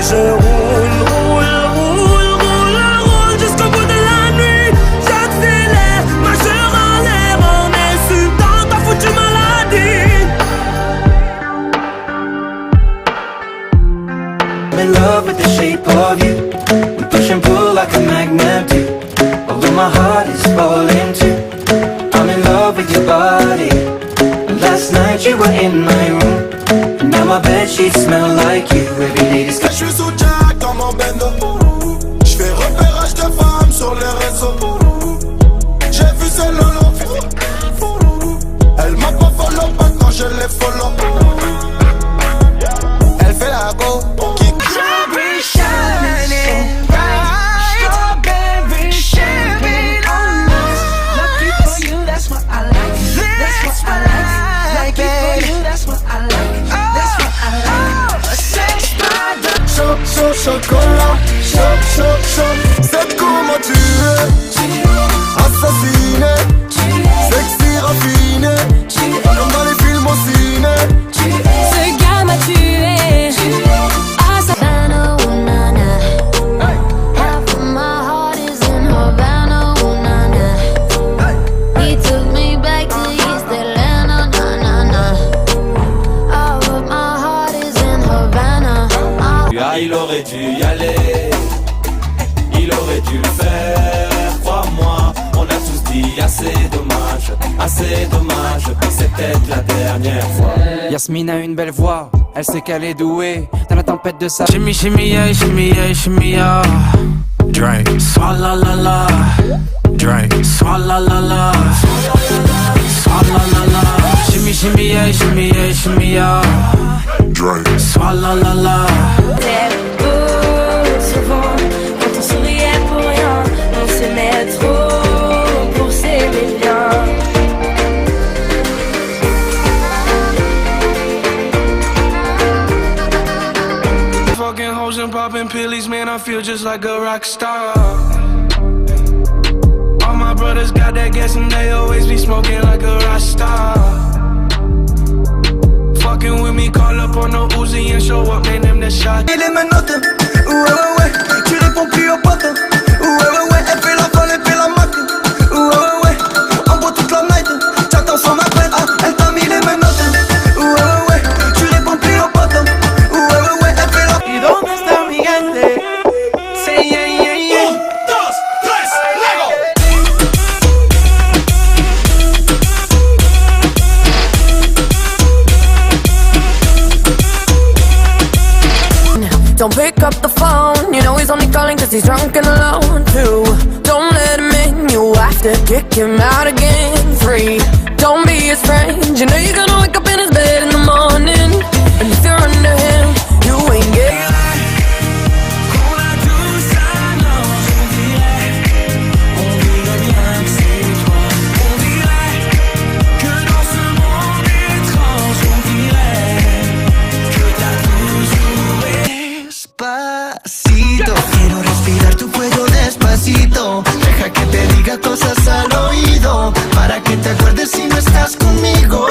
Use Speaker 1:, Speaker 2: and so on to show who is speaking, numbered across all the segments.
Speaker 1: je roule jusqu'au bout de la nuit. J'accélère, majeur en l'air, en insultant ta foutue maladie.
Speaker 2: I'm in love with the shape of you. We push and pull like a magnet do. Although my heart is falling too. I'm in love with your body. Last night you were in my room. And now my bedsheets smell like you. Every day is
Speaker 3: je suis sous Jack dans mon bendo. J'fais repérage de femmes sur les réseaux. J'ai vu ce lolo. Elle m'a pas follow pas quand je l'ai follow. Elle fait la go.
Speaker 1: Strawberry shining bright, strawberry champagne on us. Lucky for you, that's what I like. That's what I like. Lucky for you, that's what I like. That's what I like. Sex product.
Speaker 3: Chocolat. C'est comment tu es. Assassiné. Sexy raffiné. Comme dans les films au ciné.
Speaker 4: Ce gars m'a tué. Ah, ça Havana, ooh, na, na. Half of my heart is in Havana, ooh, na, na. He took me back to East Atlanta, na, na, na. All of my heart is in Havana.
Speaker 2: Ah, il aurait dû y aller. Il aurait dû le faire, crois-moi. On a tous dit assez dommage, que c'est peut-être la dernière fois.
Speaker 5: Yasmine a une belle voix, elle sait qu'elle est douée dans la tempête de sa shimmy shimmy yeah, Drink, swalla la la. Drink, swalla la la. Swalla la la. Shimmy yeah, Drink, swalla la la.
Speaker 4: C'était beau, souvent, quand on souriait pour rien, on s'aimait trop pour s'aimer bien.
Speaker 1: Fucking hoes and popping pillies, man, I feel just like a rock star. All my brothers got that gas and they always be smoking like a rock star. Fucking with me, call up on the Uzi and show up, man, them the shot.
Speaker 3: Il est menottes, ouais, tu réponds plus aux potes. Ouais, elle fait la folle, elle fait la mac. Ouais, en boit toute la night. J'attends son appel, elle t'a mis les menottes. Ouais, tu réponds plus aux potes. Ouais, elle fait la.
Speaker 1: ¿Y dónde está mi gente? Say yeah, yeah, yeah. 1, 2, 3, Lego.
Speaker 4: Don't pick up the phone, you know he's only calling cause he's drunk and alone. 2, don't let him in, you have to kick him out again. 3, don't be his friend, you know you're gonna wake up in his bed in the morning. And if you're under him, you ain't getting.
Speaker 3: Despacito, quiero respirar tu cuello despacito. Deja que te diga cosas al oído, para que te acuerdes si no estás conmigo.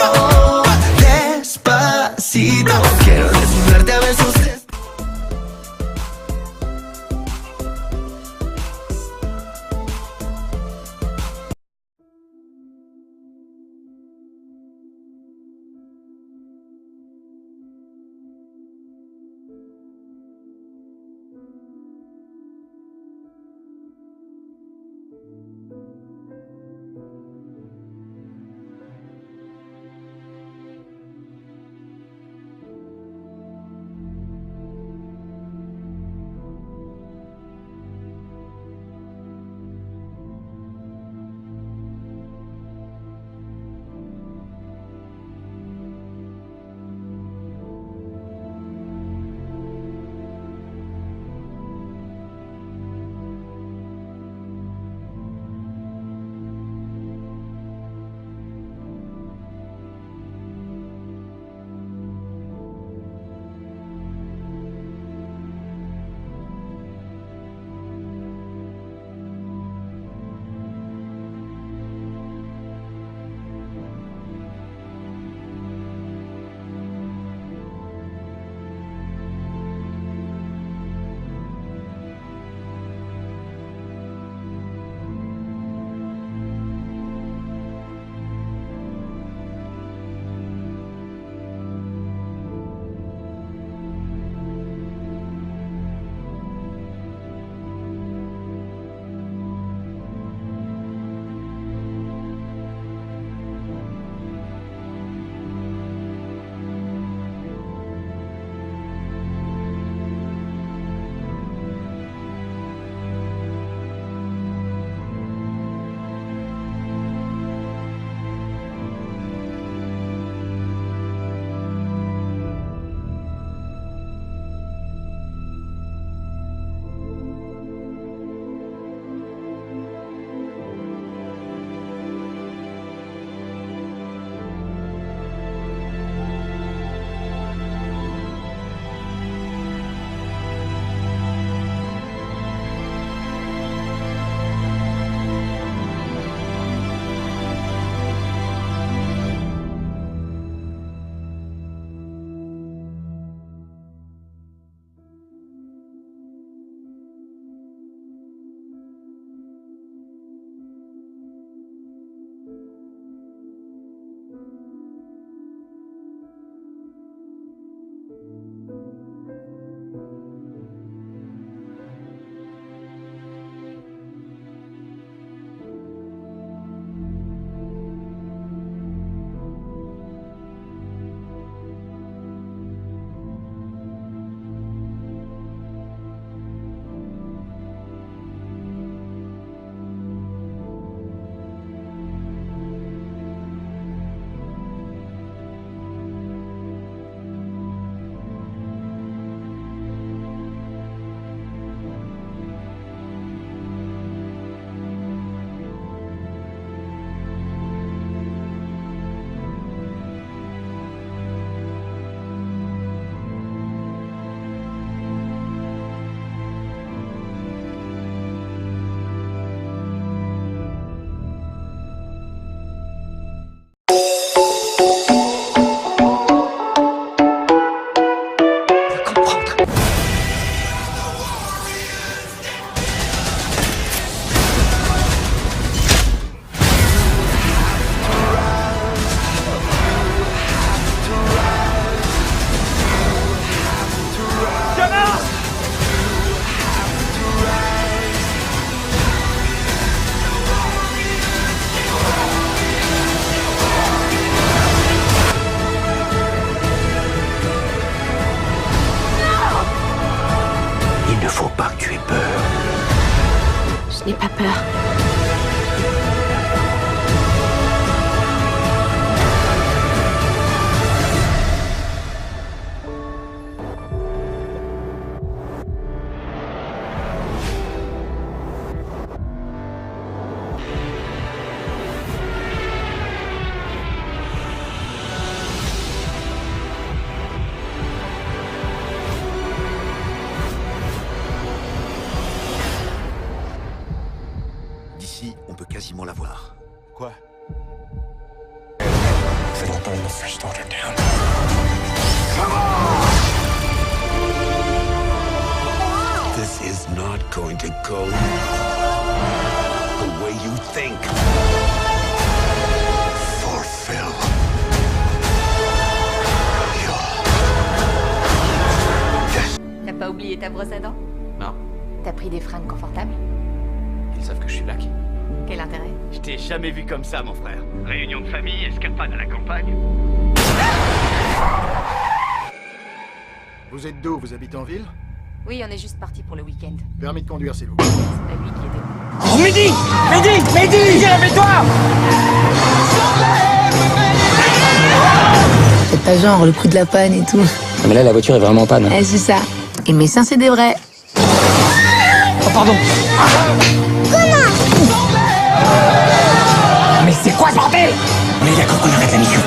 Speaker 4: peur.
Speaker 6: D'ici, on peut quasiment la voir.
Speaker 7: Quoi?
Speaker 6: This is not going to go the way you think. Fulfill
Speaker 8: T'as pas oublié ta brosse à dents?
Speaker 9: Non,
Speaker 8: T'as pris des fringues confortables?
Speaker 9: ils savent que je suis black.
Speaker 8: Quel intérêt?
Speaker 9: Je t'ai jamais vu comme ça, mon frère. Réunion de famille, escapade à la campagne.
Speaker 7: Vous êtes d'où? Vous habitez en ville?
Speaker 8: Oui, on est juste parti pour le week-end.
Speaker 7: Permis de conduire, s'il vous plaît.
Speaker 8: C'est pas lui qui était.
Speaker 10: C'est pas genre le coup de la panne et tout.
Speaker 11: Mais là, la voiture est vraiment en panne.
Speaker 10: Eh, c'est ça. Et mes seins, c'est des vrais.
Speaker 11: Oh, pardon. Mais c'est quoi ce bordel? On est d'accord qu'on arrête la mission.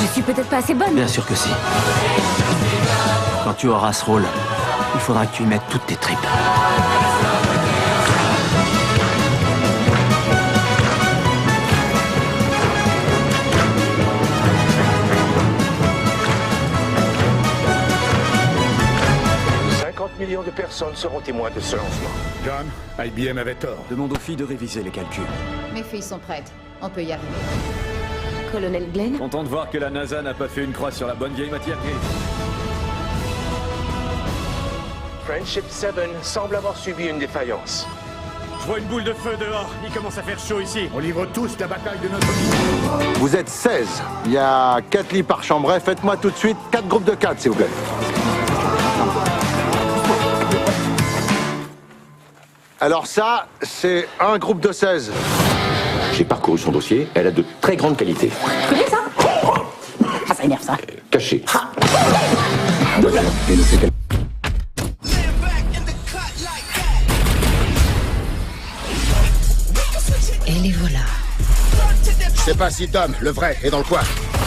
Speaker 4: Je suis peut-être pas assez bonne.
Speaker 11: Bien sûr que si. Quand tu auras ce rôle, il faudra que tu y mettes toutes tes tripes.
Speaker 6: millions de personnes seront témoins de ce lancement.
Speaker 7: John, IBM avait tort.
Speaker 11: Demande aux filles de réviser les calculs.
Speaker 8: Mes filles sont prêtes. On peut y arriver.
Speaker 4: Colonel Glenn?
Speaker 12: Content de voir que la NASA n'a pas fait une croix sur la bonne vieille matière grise.
Speaker 6: Friendship 7 semble avoir subi une défaillance.
Speaker 12: Je vois une boule de feu dehors. Il commence à faire chaud ici.
Speaker 7: On livre tous la bataille de notre vie.
Speaker 13: Vous êtes 16. Il y a 4 lits par chambre. Faites-moi tout de suite 4 groupes de 4, s'il vous plaît. Alors ça, c'est un groupe de 16.
Speaker 11: J'ai parcouru son dossier. Elle a de très grandes qualités.
Speaker 10: Tu connais ça? Ah, ça énerve, ça.
Speaker 11: Caché.
Speaker 10: Et les voilà.
Speaker 7: Je sais pas si Tom, le vrai, est dans le coin.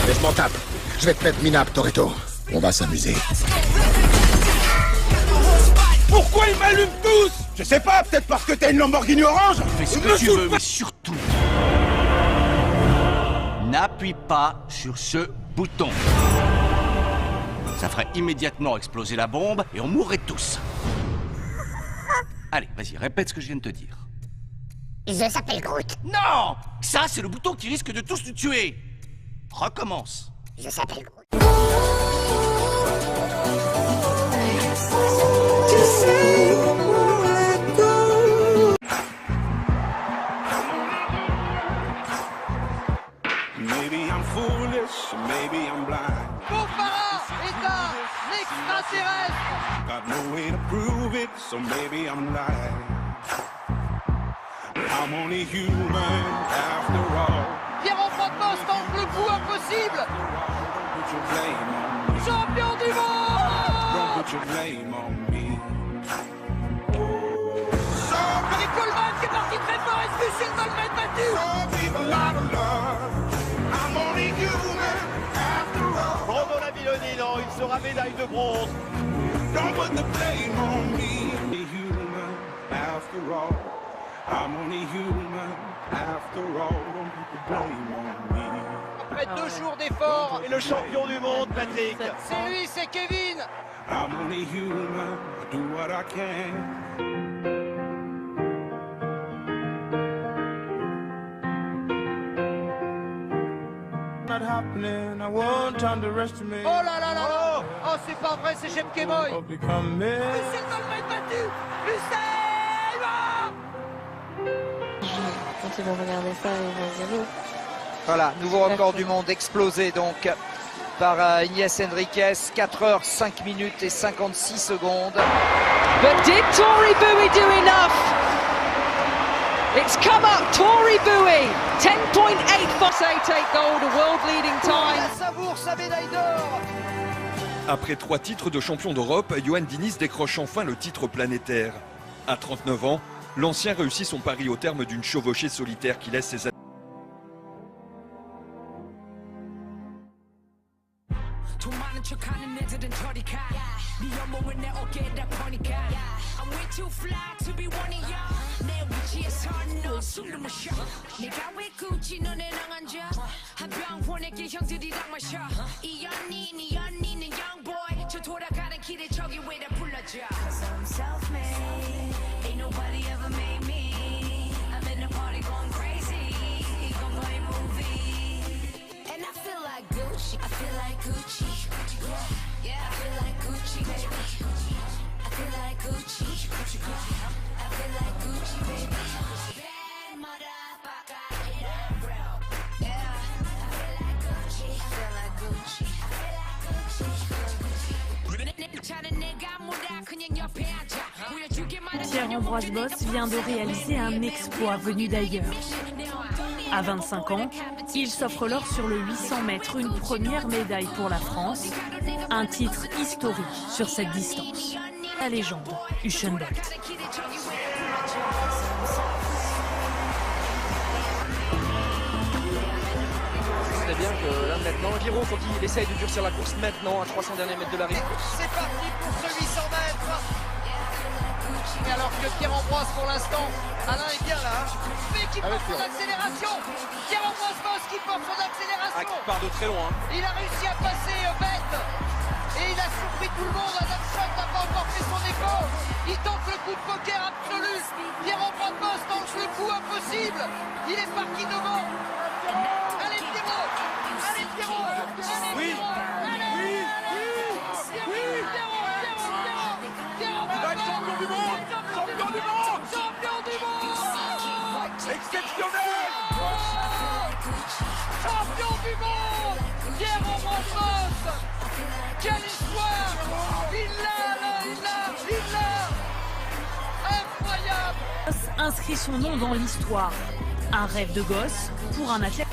Speaker 7: Mais je m'en tape. Je vais te mettre Minap, Toretto. On va s'amuser. Pourquoi ils m'allument tous? Je sais pas, peut-être parce que t'as une Lamborghini orange.
Speaker 9: Fais ce que tu veux, mais surtout, n'appuie pas sur ce bouton. Ça ferait immédiatement exploser la bombe et on mourrait tous. Allez, vas-y, répète ce que je viens de te dire.
Speaker 10: Je s'appelle Groot.
Speaker 9: Non! Ça, c'est le bouton qui risque de tous nous tuer. Recommence.
Speaker 10: Je s'appelle Groot.
Speaker 1: Maybe I'm foolish, maybe I'm blind.
Speaker 3: Bouffara est un extraterrestre.
Speaker 1: Got no way to prove it, so maybe I'm lying. I'm only human after all.
Speaker 3: Pierre Francois tente le coup impossible.
Speaker 1: Don't put your blame on me.
Speaker 3: Champion du monde.
Speaker 1: Don't put your blame on me.
Speaker 3: Et Coleman qui est parti très fort. Est-ce que c'est le mettre battu?
Speaker 1: I'm only human after all.
Speaker 3: Bravo la Villoni, non, il sera médaille de bronze.
Speaker 1: Don't put the blame on me. I'm only human after all. I'm only human after all. Don't put the blame on me.
Speaker 3: Après 2 jours d'efforts et le champion du monde, Patrick. C'est lui, c'est Kevin.
Speaker 1: I'm only human. I do what I can. Not happening. I won't underestimate.
Speaker 3: Oh là là là là. Oh, c'est pas vrai, c'est Jeb Keboy.
Speaker 1: I'll become me.
Speaker 3: Lucien dans le mettre battu. Lucien.
Speaker 4: Quand ils vont regarder ça, ils vont dire non.
Speaker 3: Voilà, nouveau record du monde explosé donc par Ignace Enriquez, 4 heures 5 minutes et 56 secondes. But did Tori Bowie do enough
Speaker 14: It's come up, Tori Bowie, 10.8 for take gold, a world-leading time.
Speaker 3: La savoure sa médaille d'or.
Speaker 15: Après 3 titres de champion d'Europe, Yoann Diniz décroche enfin le titre planétaire. À 39 ans, l'ancien réussit son pari au terme d'une chevauchée solitaire qui laisse ses
Speaker 4: I feel like Gucci. Yeah, I feel like Gucci, baby. I feel like Gucci. I feel like Gucci, baby. Bad motherfucker, it ain't real. Yeah, I feel like Gucci. I feel like Gucci.
Speaker 16: Pierre-Ambroise Bosse vient de réaliser un exploit venu d'ailleurs. À 25 ans, il s'offre l'or sur le 800 mètres, une première médaille pour la France, un titre historique sur cette distance. La légende, Usain Bolt.
Speaker 17: C'est bien que là maintenant, Giro, faut qu'il essaye de durcir la course maintenant à 300 derniers mètres de l'arrivée.
Speaker 3: C'est parti pour ce 800 mètres. Et alors que Pierre-Ambroise pour l'instant, Alain est bien là. Mais qui porte son accélération. Pierre-Ambroise Bosse qui porte son accélération.
Speaker 17: Ah, qui part de très loin.
Speaker 3: Il a réussi à passer Bête. Et il a surpris tout le monde. Adam Scott n'a pas encore fait son effort. Il tente le coup de poker absolu. Pierre-Ambroise Bosse tente le coup impossible. Il est parti devant. Allez Pierrot. Allez Pierrot. Allez
Speaker 17: oui.
Speaker 3: Pierrot. Allez. Oui.
Speaker 17: Il va être champion du monde. Champion du monde.
Speaker 3: Champion du monde.
Speaker 17: Exceptionnel.
Speaker 3: Champion du monde. Pierre-Ambroise Bosse. Quelle histoire. Il l'a. Incroyable.
Speaker 16: Bosse inscrit son nom dans l'histoire. Un rêve de gosse pour un athlète.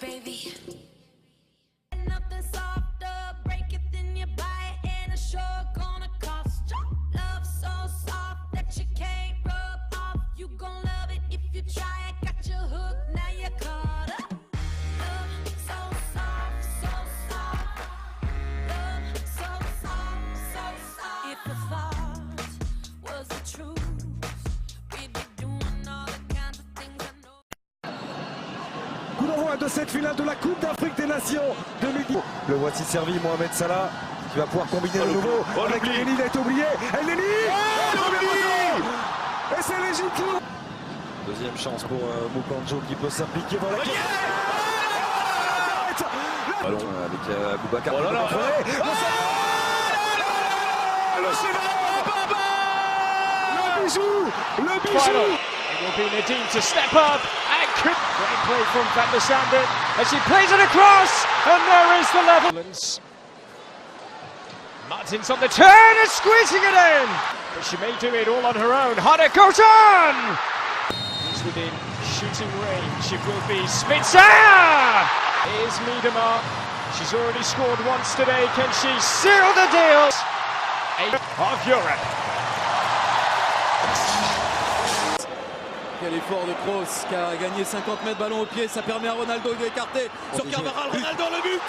Speaker 4: Baby. Nothing softer, break it then you buy it, and it's sure gonna cost you. Love so soft that you can't rub off. You gon' love it if you try it. Got your hook, now you're caught up. Love so soft, so soft. Love so soft, so soft. If the thought was the truth, we'd be doing all the kinds of things I know.
Speaker 18: Coup d'envoi de cette finale de la Coupe d'Afrique des Nations 2010. Le voici servi, Mohamed Salah, qui va pouvoir combiner de nouveau avec Elneny. Il a été oublié. Elneny et c'est légitime. Deuxième chance pour Mukanjo qui peut s'impliquer dans la ballon avec Aboubacar. Oh là là, le bijou.
Speaker 12: It will be Nadine to step up and great play from Van der Sanden as he plays it across, and there is the level. Martins on the turn and squeezing it in, but she may do it all on her own. Hannah goes on. He's within shooting range. It will be Spitzer. Here's Miedema. She's already scored once today. Can she seal the deal? Of Europe.
Speaker 19: Quel effort de Kroos qui a gagné 50 mètres ballon au pied, ça permet à Ronaldo d'écarter sur Carvajal. Ronaldo le but,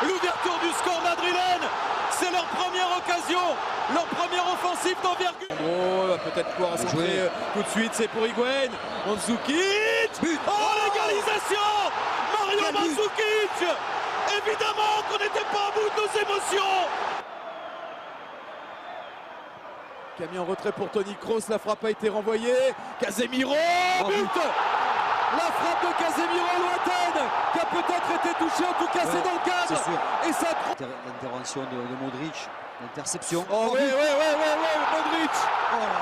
Speaker 19: l'ouverture du score madrilène, c'est leur première occasion, leur première offensive d'envergure. Oh, va peut-être pouvoir centrer tout de suite, c'est pour Higuain. Mandzukic, oh l'égalisation, Mario Mandzukic. Évidemment qu'on n'était pas à bout de nos émotions. Qui a mis en retrait pour Toni Kroos, la frappe a été renvoyée. Casemiro, but. La frappe de Casemiro lointaine, qui a peut-être été touchée, en tout cas c'est dans le cadre. Et ça.
Speaker 20: L'intervention de Modric,
Speaker 19: Interception. Oh oui, Modric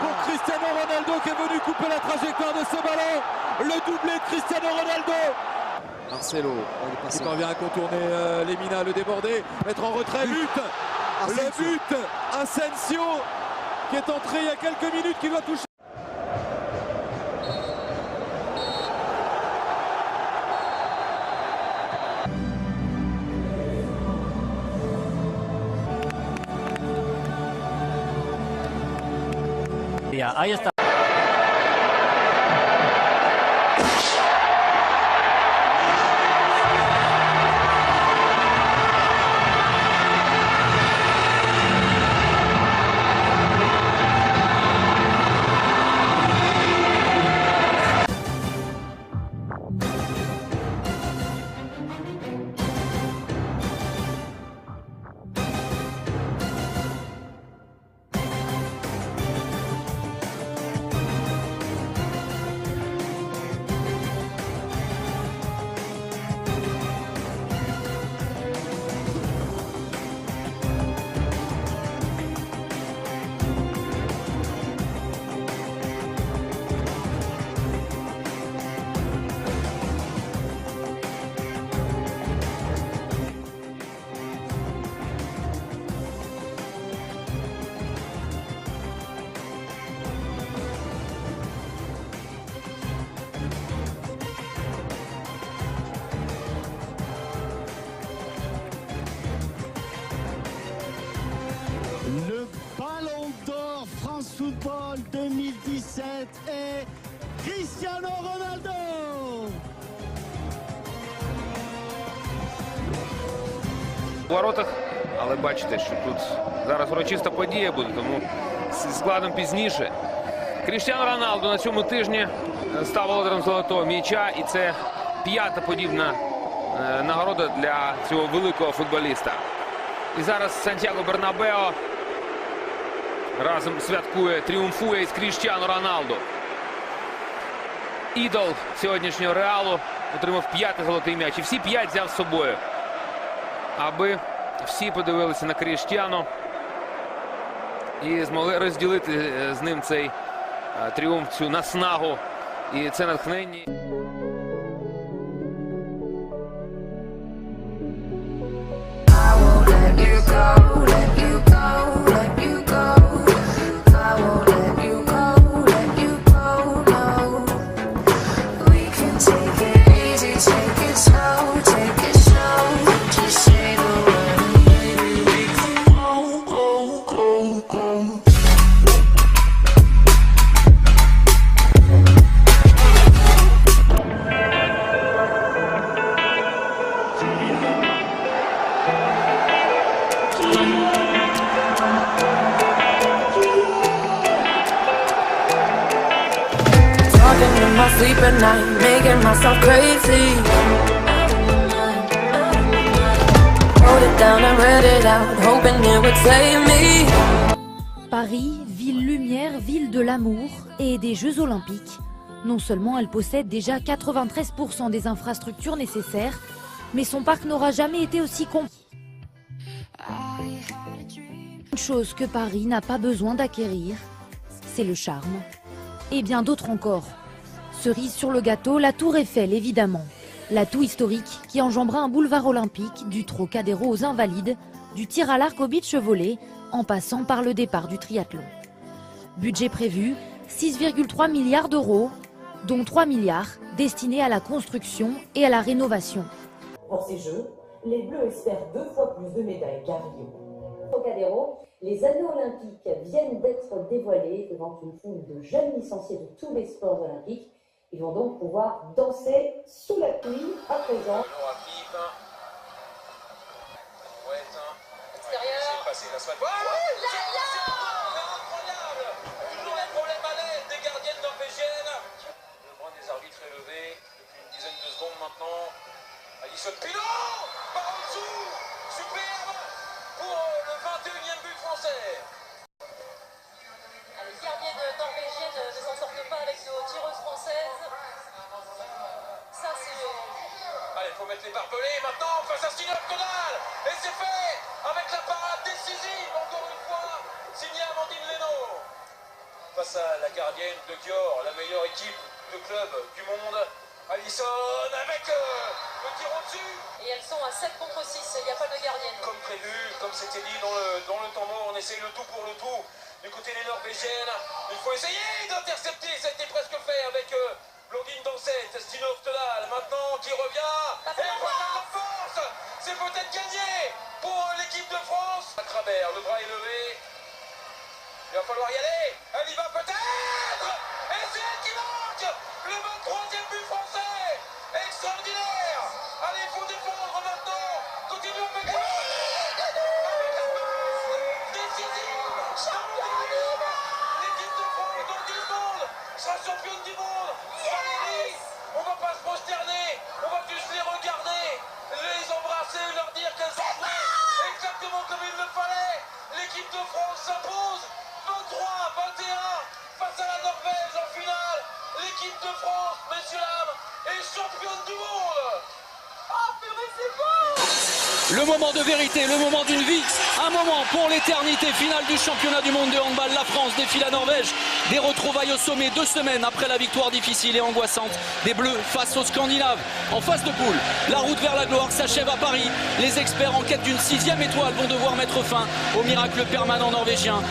Speaker 19: pour Cristiano Ronaldo qui est venu couper la trajectoire de ce ballon. Le doublé de Cristiano Ronaldo. Marcelo qui parvient à contourner Lemina, le déborder, mettre en retrait, but. Le but, Asensio qui est entré il y a quelques minutes, qui doit toucher.
Speaker 20: Ya, ahí está.
Speaker 21: Le Ballon d'Or France Football 2017 est Cristiano Ronaldo.
Speaker 22: У воротах, але бачите, що тут зараз урочиста подія буде, тому зі складом пізніше. Кріштіану Роналду на цьому тижні став володарем золотого м'яча, і це 5-та подібна нагорода для цього великого футболіста. І зараз Сантьяго Бернабео разом святкує, тріумфує із Кріштіану Роналду. Ідол сьогоднішнього Реалу отримав 5-й золотий м'яч. І всі 5 взяв з собою, аби всі подивилися на Кріштіану і змогли розділити з ним цей тріумф, цю наснагу і це натхнення.
Speaker 4: in my sleep at night, making myself crazy. Wrote it down and read it out, hoping it would save me.
Speaker 23: Paris, ville lumière, ville de l'amour et des Jeux Olympiques. Non seulement elle possède déjà 93% des infrastructures nécessaires, mais son parc n'aura jamais été aussi complet. Une chose que Paris n'a pas besoin d'acquérir, c'est le charme. Et bien d'autres encore. Cerise sur le gâteau, la Tour Eiffel évidemment. L'atout historique qui enjambera un boulevard olympique, du Trocadéro aux Invalides, du tir à l'arc au beach volley, en passant par le départ du triathlon. Budget prévu, 6,3 milliards d'euros, dont 3 milliards destinés à la construction et à la rénovation.
Speaker 24: Pour ces Jeux, les Bleus espèrent 2 fois plus de médailles qu'à Rio. Trocadéro, les anneaux olympiques viennent d'être dévoilés devant une foule de jeunes licenciés de tous les sports olympiques. Ils vont donc pouvoir danser sous la pluie à présent.
Speaker 22: Alison Pilon par en dessous, superbe pour le 21e but français.
Speaker 24: Les gardiennes norvégiennes ne s'en sortent pas avec nos tireuses françaises. Ça c'est...
Speaker 22: Allez, faut mettre les barbelés maintenant face à Stine Octonal. Et c'est fait avec la parade décisive, encore une fois, signée Amandine Leno. Face à la gardienne de Dior, la meilleure équipe de club du monde, Alisson avec le tir au-dessus.
Speaker 24: Et elles sont à 7 contre 6, il n'y a pas de gardienne.
Speaker 22: Comme prévu, comme c'était dit dans le temps mort, on essaye le tout pour le tout. Du côté des Norvégiennes, il faut essayer d'intercepter, ça a été presque fait avec Blondine Dansette, Stine Octonal, maintenant qui revient. Et voilà la force, c'est peut-être gagné pour l'équipe de France. Crabert, le bras est levé. Il va falloir y aller. Elle y va peut-être. Et c'est elle qui marque le 23e but français. Extraordinaire. Allez, il faut défendre maintenant. Continuons avec la décisive. L'équipe de France dans le monde sera championne du monde. Valérie, on va pas se prosterner. On va juste les regarder, les embrasser, leur dire qu'elles sont prêtes. Exactement comme il le fallait. L'équipe de France s'impose. 23-21 face à la Norvège en finale. L'équipe de France, messieurs dames, est championne du monde. Oh purée, c'est beau.
Speaker 19: Le moment de vérité, le moment d'une vie, un moment pour l'éternité. Finale du championnat du monde de handball. La France défie la Norvège. Des retrouvailles au sommet 2 semaines après la victoire difficile et angoissante des Bleus face aux Scandinaves. En phase de poule, la route vers la gloire s'achève à Paris. Les experts en quête d'une 6e étoile vont devoir mettre fin au miracle permanent norvégien.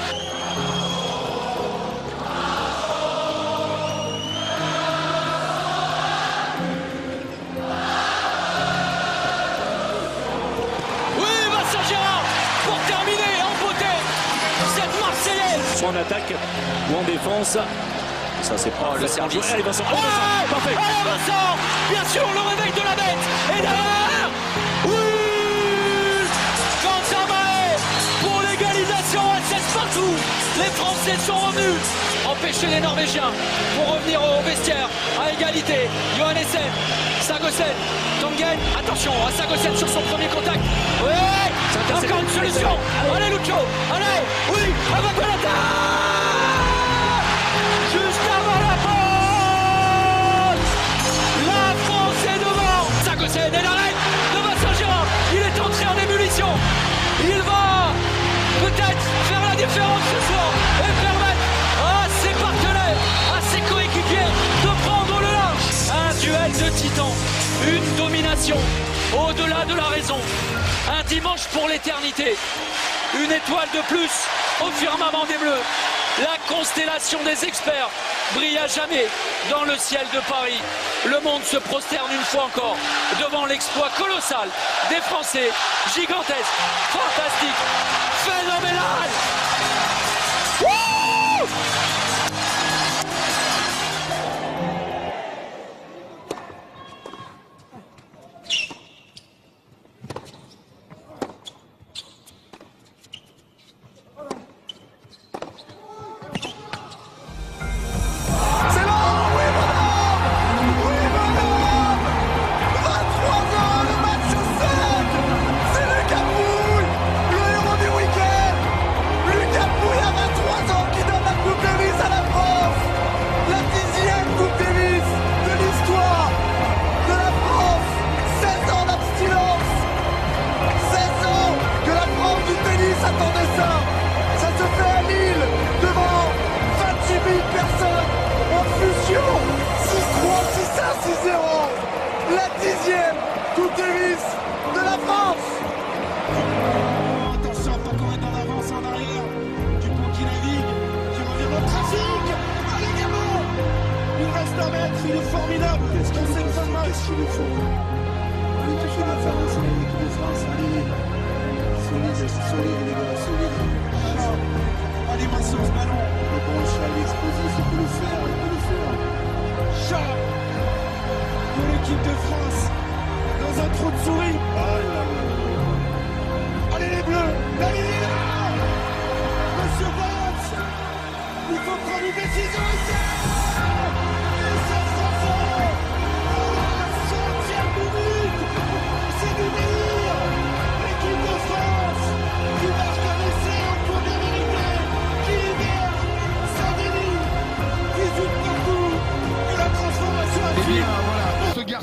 Speaker 2: En attaque ou en défense. Ça c'est pas
Speaker 19: le service.
Speaker 2: Allez Vincent,
Speaker 19: parfait. Allez Vincent, bien sûr le réveil de la bête. Et derrière, oui, Quentin Mahé pour l'égalisation à 16 partout. Les Français sont revenus empêcher les Norvégiens pour revenir au vestiaire à égalité. Johan Essen, Sagosen, Tangen, attention à Sagosen sur son premier contact. Oui, encore une solution. Allez Lucho, allez, oui, avec l'attaque. Juste avant la porte. La France est devant. Sagosen et l'arrêt de Vincent Girard. Il est entré en ébullition. Il va peut-être faire la différence ce soir et permettre à ses partenaires, à ses coéquipiers de prendre le large. Un duel de titans, une domination au-delà de la raison. Un dimanche pour l'éternité, une étoile de plus au firmament des Bleus. La constellation des experts brille à jamais dans le ciel de Paris. Le monde se prosterne une fois encore devant l'exploit colossal des Français. Gigantesque, fantastique, phénoménal. Wouh!
Speaker 21: Il est formidable. Qu'est-ce qu'il est fort. Allez, tout ce qu'il va faire dans l'équipe de France. Allez, solide les gars, solide. Allez, Vincent, ce ballon. Le bon chat, il est explosif, il peut le faire, Chat de l'équipe de France dans un trou de souris. Allez les Bleus, la ligne est là. Monsieur Valls, il faut prendre une décision ici.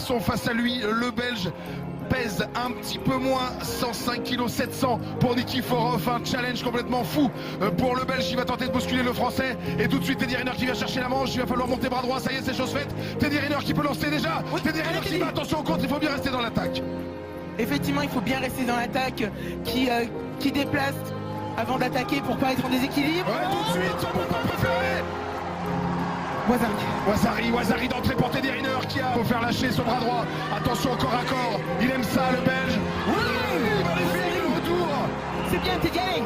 Speaker 5: façon, face à lui, le Belge pèse un petit peu moins, 105 kg 700 pour Nikiforov, un challenge complètement fou pour le Belge qui va tenter de bousculer le Français. Et tout de suite Teddy Riner qui vient chercher la manche, il va falloir monter bras droit, ça y est c'est chose faite. Teddy Riner qui peut lancer déjà, Teddy Riner qui va, attention au contre, il faut bien rester dans l'attaque.
Speaker 6: Effectivement, il faut bien rester dans l'attaque qui déplace avant d'attaquer pour pas être en déséquilibre.
Speaker 5: Ouais, tout de suite, son bouton préféré. Wazari d'entrée pour Teddy Riner qui a faut faire lâcher son bras droit. Attention au corps à corps, il aime ça le Belge. Oui, magnifique le retour.
Speaker 6: C'est bien Teddy.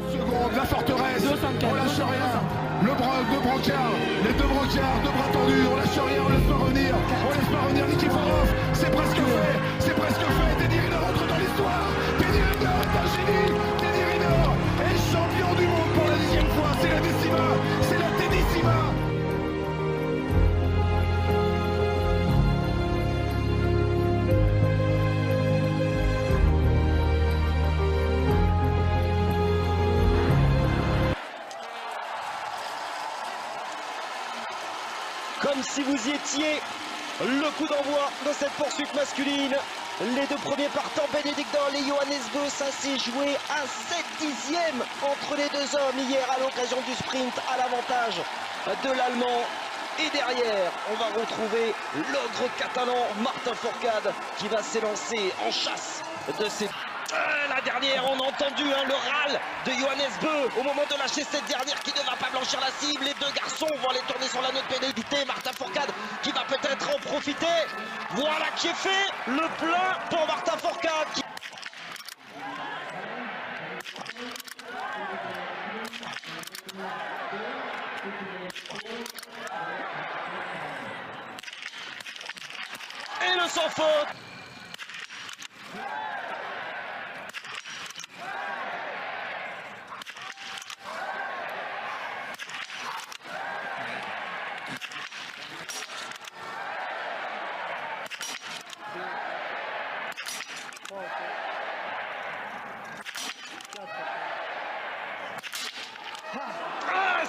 Speaker 5: Seconde, la forteresse, on lâche rien. Le brancard, les deux brancards, deux bras tendus, on lâche rien, on laisse pas revenir Nikiforov, c'est presque fait, Teddy Riner rentre dans l'histoire, Teddy Riner est un génie, Teddy Riner est champion du monde pour la 10e fois, c'est la décima, c'est la Teddissima.
Speaker 8: Comme si vous y étiez, le coup d'envoi de cette poursuite masculine. Les deux premiers partants, Bénédicte Doll et Johannes Beu, ça s'est joué à 7/10 entre les deux hommes hier à l'occasion du sprint à l'avantage de l'Allemand. Et derrière, on va retrouver l'ogre catalan Martin Fourcade qui va s'élancer en chasse de ses... La dernière, on a entendu le râle de Johannes Beu au moment de lâcher cette dernière qui ne va pas blanchir la cible. Les deux garçons vont aller tourner sur l'anneau de pénalité. Martin Fourcade qui va peut-être en profiter. Voilà qui est fait, le plein pour Martin Fourcade. Et le sans faute.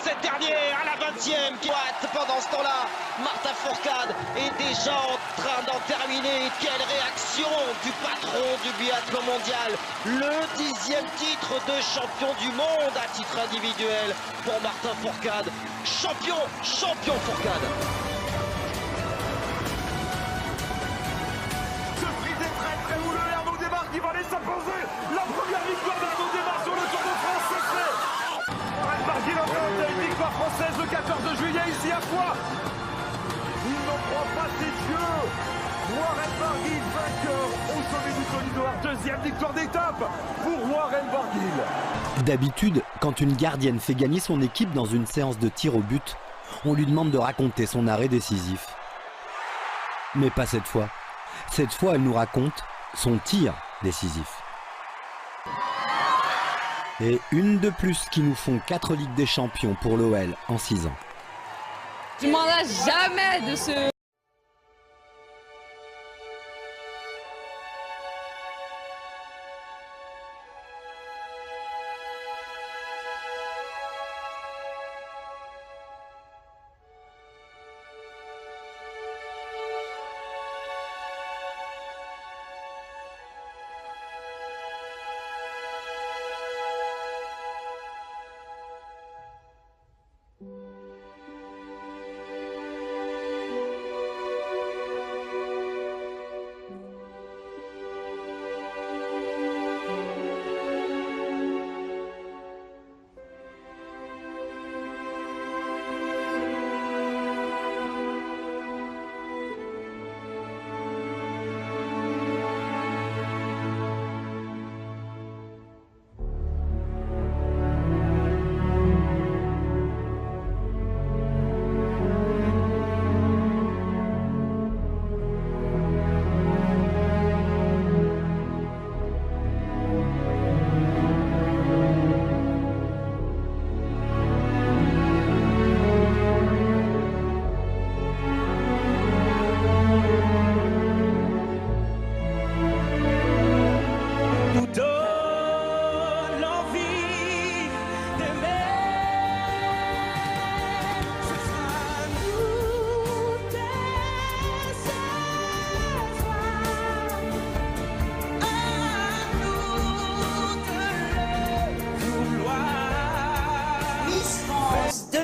Speaker 8: Cette dernière à la 20e qui boite pendant ce temps-là. Martin Fourcade est déjà en train d'en terminer. Quelle réaction du patron du biathlon mondial. Le 10e titre de champion du monde à titre individuel pour Martin Fourcade. Champion Fourcade.
Speaker 18: Ce sprint est très houleux. Arnaud démarre qui va aller s'imposer. La première victoire d'Arnaud démarre sur le Tour de France, c'est fait. Warren Barguil emporte une victoire française le 14 juillet ici à Foix. Il n'en croit pas ses yeux. Warren Barguil vainqueur au sommet du Col d'Or. Deuxième victoire d'étape pour Warren Barguil.
Speaker 20: D'habitude, quand une gardienne fait gagner son équipe dans une séance de tir au but, on lui demande de raconter son arrêt décisif. Mais pas cette fois. Cette fois, elle nous raconte son tir décisif. Et une de plus qui nous font 4 Ligues des Champions pour l'OL en 6 ans.
Speaker 14: Je m'en lasse jamais de ce...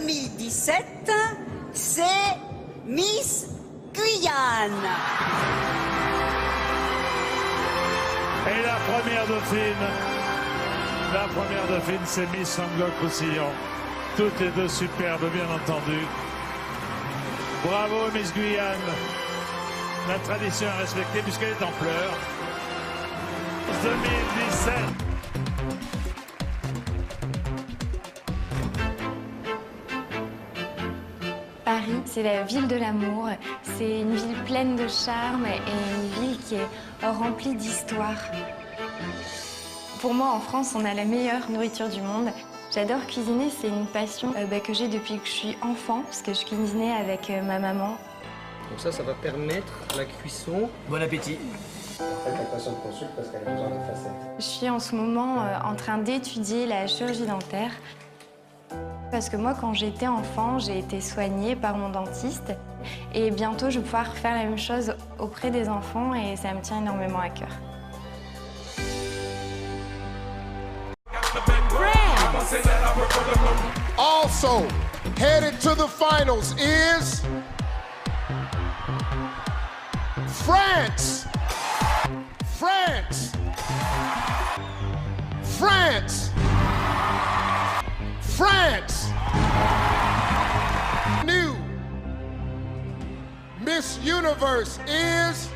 Speaker 7: 2017, c'est Miss Guyane.
Speaker 18: Et la première dauphine, c'est Miss Languedoc-Roussillon. Toutes les deux superbes, bien entendu. Bravo Miss Guyane. La tradition est respectée puisqu'elle est en pleurs. 2017.
Speaker 9: Paris, c'est la ville de l'amour. C'est une ville pleine de charme et une ville qui est remplie d'histoire. Pour moi, en France, on a la meilleure nourriture du monde. J'adore cuisiner, c'est une passion que j'ai depuis que je suis enfant, parce que je cuisinais avec ma maman.
Speaker 11: Donc ça va permettre la cuisson. Bon appétit. En fait, la patiente consulte parce qu'elle a besoin de facettes.
Speaker 9: Je suis en ce moment en train d'étudier la chirurgie dentaire. Parce que moi, quand j'étais enfant, j'ai été soignée par mon dentiste. Et bientôt, je vais pouvoir faire la même chose auprès des enfants et ça me tient énormément à cœur.
Speaker 13: Also, headed to the finals is France. France. France. France. New Miss Universe is